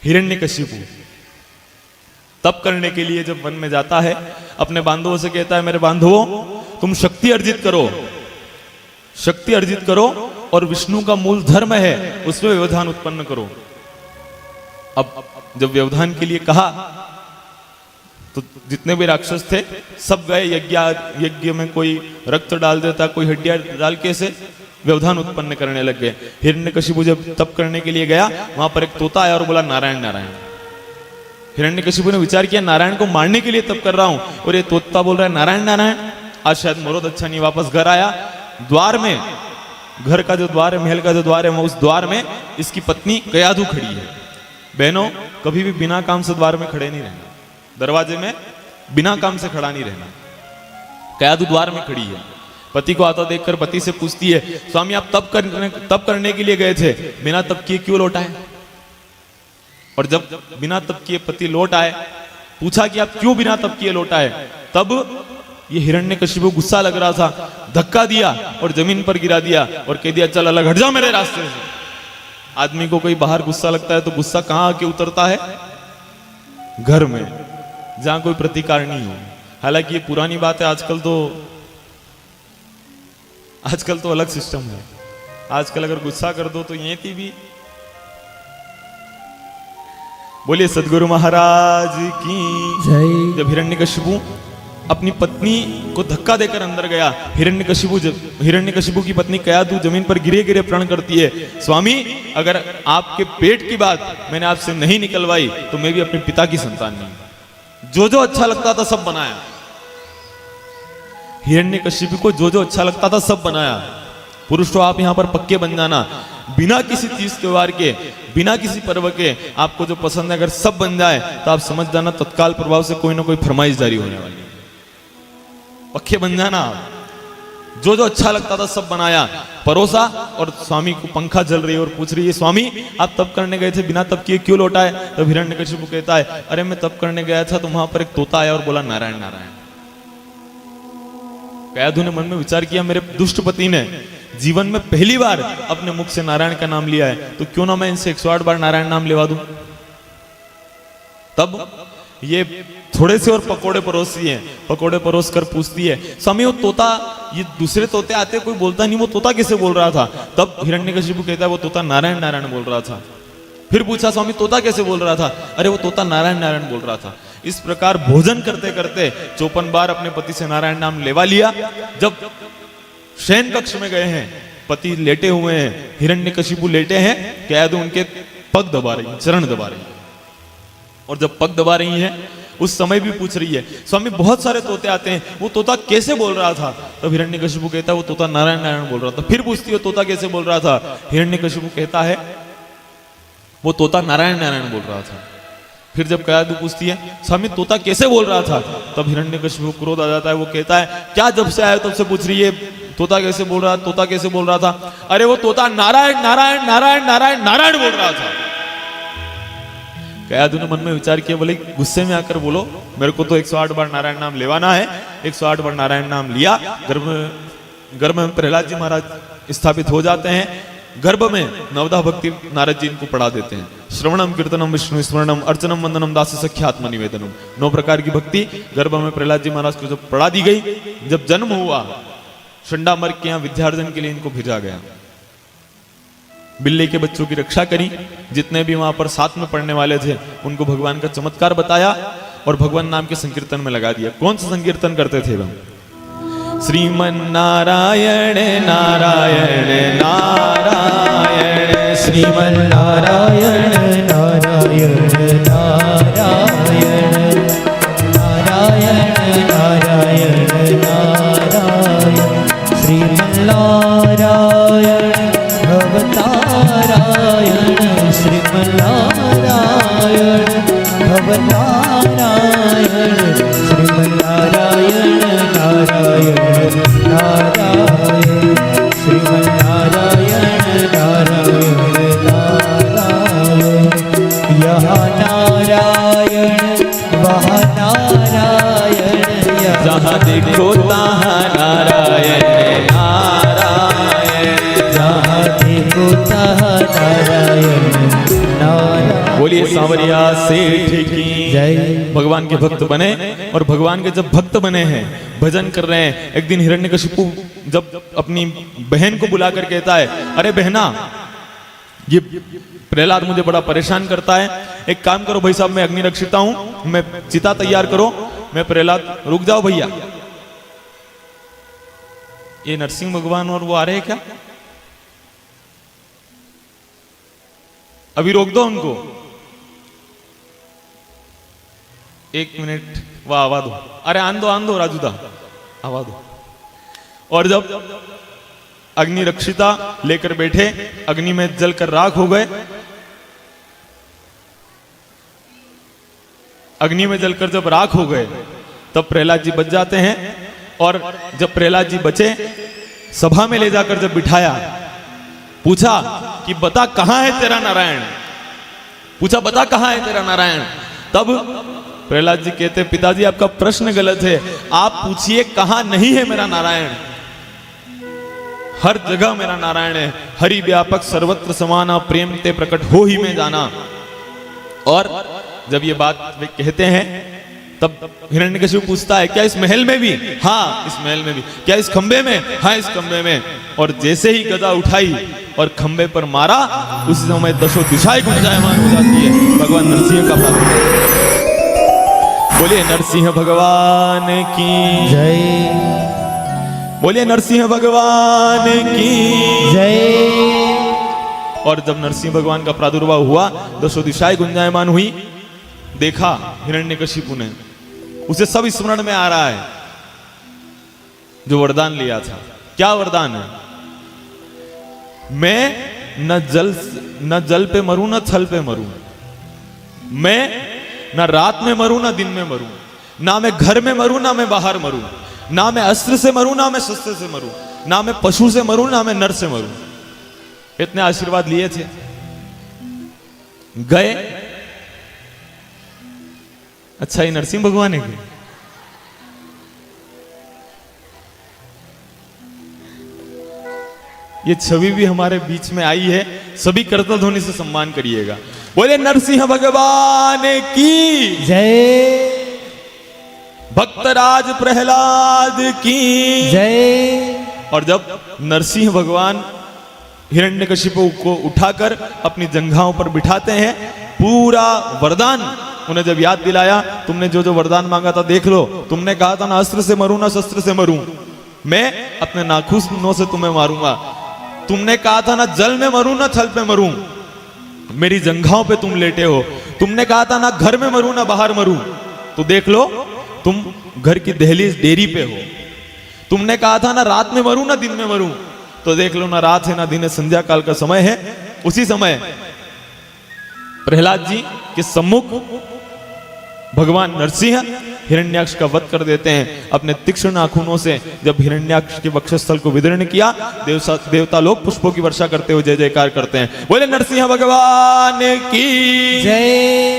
हिरण्यकशिपु तप करने के लिए जब वन में जाता है, अपने बांधवों से कहता है, मेरे बांधवों तुम शक्ति अर्जित करो, शक्ति अर्जित करो और विष्णु का मूल धर्म है उसमें व्यवधान उत्पन्न करो। अब जब व्यवधान के लिए कहा तो जितने भी राक्षस थे सब गए यज्ञ में, कोई रक्त डाल देता, कोई हड्डियां डाल के से व्यवधान उत्पन्न करने लग गए। हिरण्यकशिपु जब तप करने के लिए गया, वहां पर एक तोता आया और बोला नारायण नारायण। हिरण्यकशिपु ने विचार किया नारायण को मारने के लिए तप कर रहा हूं और ये तोता बोल रहा है नारायण नारायण, आज शायद मरोद अच्छा नहीं। वापस घर आया, द्वार में, घर का जो द्वार है, महल का जो द्वार है, उस द्वार में इसकी पत्नी कयाधु खड़ी है। बहनों, कभी भी बिना काम से द्वार में खड़े नहीं रहना, दरवाजे में बिना काम से खड़ा नहीं रहना। कयाधु द्वार में खड़ी है, पति को आता देखकर पति से पूछती है, स्वामी आप तप करने के लिए गए थे, बिना तप किए क्यों लौट आए? और जब बिना तप किए पति लौट आए, पूछा कि आप क्यों बिना तप किए लौट आए? तब ये हिरण्यकशिपु गुस्सा लग रहा था, धक्का दिया और जमीन पर गिरा दिया और कह दिया चल अलग हट जा मेरे रास्ते से। आदमी को कोई बाहर गुस्सा लगता है तो गुस्सा कहां आके उतरता है? घर में, जहां कोई प्रतिकार नहीं हो। हालांकि ये पुरानी बात है, आजकल तो अलग सिस्टम है। आजकल अगर गुस्सा कर दो तो ये थी भी। बोलिए सदगुरु महाराज की जय। जब हिरण्यकशिपु अपनी पत्नी को धक्का देकर अंदर गया, हिरण्यकशिपु की पत्नी कयाधु जमीन पर गिरे गिरे प्रण करती है, स्वामी अगर आपके पेट की बात मैंने आपसे नहीं निकलवाई तो मैं भी अपने पिता की संतान नहीं। जो जो अच्छा लगता था सब बनाया, हिरण्यकशिपु को जो जो अच्छा लगता था सब बनाया। पुरुष तो आप यहां पर पक्के बन जाना, बिना किसी तीज त्योहार के, बिना किसी पर्व के, आपको जो पसंद है अगर सब बन जाए तो आप समझ जाना तत्काल प्रभाव से कोई ना कोई फरमाइश जारी होने वाली है। पक्के बन जाना, जो जो अच्छा लगता था सब बनाया, परोसा। और स्वामी को पंखा जल रही है और पूछ रही है, स्वामी आप तप करने गए थे, बिना तप किए क्यों लौटाए? तो हिरण्यकशिपु कहता है, अरे मैं तप करने गया था तो वहां पर एक तोता आया और बोला नारायण नारायण। कयाधु ने मन में विचार किया, मेरे दुष्ट पति ने जीवन में पहली बार अपने मुख से नारायण का नाम लिया है, तो क्यों ना मैं इनसे 108 बार नारायण नाम लेवा दूं। तब ये थोड़े से और पकोड़े परोसती है, पकोड़े परोस कर पूछती है, स्वामी वो तोता, ये दूसरे तोते आते कोई बोलता नहीं, वो तोता कैसे बोल रहा था? तब हिरण्यकशिपु कहता है वो तोता नारायण नारायण बोल रहा था। फिर पूछा, स्वामी तोता कैसे बोल रहा था? अरे वो तोता नारायण नारायण बोल रहा था। इस प्रकार भोजन करते करते 54 बार अपने पति से नारायण नाम लेवा लिया। जब शयन कक्ष में गए हैं, पति लेटे हुए हैं, हिरण्यकशिपु लेटे हैं, कयाधु उनके पग दबा रही है, चरण दबा रही है। और जब पग दबा रही है उस समय भी पूछ रही है, स्वामी बहुत सारे तोते आते हैं, वो तोता कैसे बोल रहा था? तब हिरण्यकशिपु कहता है वो तोता नारायण नारायण बोल रहा था। फिर पूछती है तोता कैसे बोल रहा था? हिरण्यकशिपु कहता है वो तोता नारायण नारायण बोल रहा था। फिर जब कयाधु पूछती है, स्वामी तोता कैसे बोल रहा था? तब हिरण्यकशिपु को क्रोध आ जाता है, वो कहता है क्या जब से आए तब से पूछ रही है तोता कैसे बोल रहा, तोता कैसे बोल रहा था? अरे वो तोता नारायण नारायण नारायण नारायण नारायण बोल रहा था। कयाधु ने मन में विचार किया, बोले गुस्से में आकर बोलो, मेरे को तो 108 बार नारायण नाम लेवाना है। 108 बार नारायण नाम लिया, गर्भ में प्रहलाद जी महाराज स्थापित हो जाते हैं। गर्भ में नवदा भक्ति नारद जी इनको पढ़ा देते हैं, श्रवणम कीर्तनम विष्णु स्मरणम अर्चनम वंदनम दास सख्यात्म निवेदनम। 9 प्रकार की भक्ति गर्भ में प्रहलाद जी महाराज को जब पढ़ा दी गई, जब जन्म हुआ, शंडामर्क के यहाँ विद्यार्जन के लिए इनको भेजा गया। बिल्ली के बच्चों की रक्षा करी, जितने भी वहां पर साथ में पढ़ने वाले थे उनको भगवान का चमत्कार बताया और भगवान नाम के संकीर्तन में लगा दिया। कौन सा संकीर्तन करते थे हम? श्रीमन नारायण नारायण नारायण, श्रीमन नारायण नारायण नारायण, नारायण नारायण नारायण, श्रीमन नारायण भवतारायण, श्रीमन नारायण भवतारायण, श्रीमन नारायण नारायण नारायण, श्रीमन नारायण नारायण नारायण, यहाँ नारायण वहाँ नारायण, जहाँ देखो तहाँ नारायण नारायण, जहाँ देखो तहाँ नारायण नारायण। बोलिए सांवरिया सेठ की जय। भगवान के भक्त बने और भगवान के जब भक्त बने हैं, भजन कर रहे हैं, एक दिन हिरण्यकशिपु जब अपनी बहन को बुलाकर कहता है, अरे बहना, ये प्रहलाद मुझे बड़ा परेशान करता है, एक काम करो भाई साहब, मैं अग्नि रक्षिता हूं, मैं चिता तैयार करो, मैं प्रहलाद, रुक जाओ भैया, ये नरसिंह भगवान और वो आ रहे हैं क्या, अभी रोक दो उनको, एक मिनट, वाह आवा दो, अरे आन दो राजूदा, आवा दो। और जब अग्नि रक्षिता लेकर बैठे, अग्नि में जलकर राख हो गए, अग्नि में जलकर जब राख हो गए, तब प्रहलाद जी बच जाते हैं। और जब प्रहलाद जी बचे, सभा में ले जाकर जब बिठाया, पूछा कि बता कहां है तेरा नारायण, पूछा बता कहां है तेरा नारायण। तब प्रहलाद जी कहते, पिताजी आपका प्रश्न गलत है, आप पूछिए कहां नहीं है मेरा नारायण, हर जगह मेरा नारायण है, हरि व्यापक सर्वत्र समाना, प्रेम ते प्रकट हो ही में जाना। और जब ये बात वे कहते हैं, तब हिरण्यकशिपु पूछता है, क्या इस महल में भी, हाँ इस महल में भी, क्या इस खंबे में, हाँ इस खंबे में। और जैसे ही गदा उठाई और खंबे पर मारा, उसी समय दशों दिशाएं गुंजायमान हो जाती है। भगवान नरसिंह का प्रार्थना, बोलिए नरसिंह भगवान की जय। बोलिए नरसिंह भगवान की जय। और जब नरसिंह भगवान का प्रादुर्भाव हुआ, दशों दिशाएं गुंजायमान हुई, देखा हिरण्यकशिपु ने, उसे सब स्मरण में आ रहा है जो वरदान लिया था। क्या वरदान है, मैं न जल पे मरूं न थल पे मरूं, मैं न रात में मरूं न दिन में मरूं, ना मैं घर में मरूं ना मैं बाहर मरूं, ना मैं अस्त्र से मरूं ना मैं शस्त्र से मरूं, ना मैं पशु से मरूं ना मैं नर से मरूं। इतने आशीर्वाद लिए थे, गए। अच्छा, ये नरसिंह भगवान है क्या? ये छवि भी हमारे बीच में आई है, सभी करतल ध्वनि से सम्मान करिएगा। बोले नरसिंह भगवान की जय। भक्तराज प्रहलाद की जय। और जब नरसिंह भगवान हिरण्यकशिपु को उठाकर अपनी जंघाओं पर बिठाते हैं, पूरा वरदान उन्हें जब याद दिलाया, तुमने जो जो वरदान मांगा था देख लो, तुमने कहा था ना अस्त्र से मरूं ना शस्त्र से मरूं, मैं अपने नाखूनों से तुम्हें मारूंगा, तुमने कहा था ना जल में मरूं ना थल पे मरूं, मेरी जंघाओं पे तुम लेटे हो, तुमने कहा था ना घर में मरूं ना बाहर मरूं, तो देख लो तुम घर की दहलीज डेरी पे हो, तुमने कहा था ना रात में मरूं ना दिन में मरूं, तो देख लो ना रात है ना दिन है, संध्या काल का समय है। उसी समय प्रहलाद जी के सम्मुख भगवान नरसिंह हिरण्याक्ष का वध कर देते हैं अपने तीक्ष्ण नाखूनों से। जब हिरण्याक्ष के वक्षस्थल को विदीर्ण किया, देवता लोग पुष्पों की वर्षा करते हुए जय जयकार करते हैं। बोले नरसिंह भगवान की जय।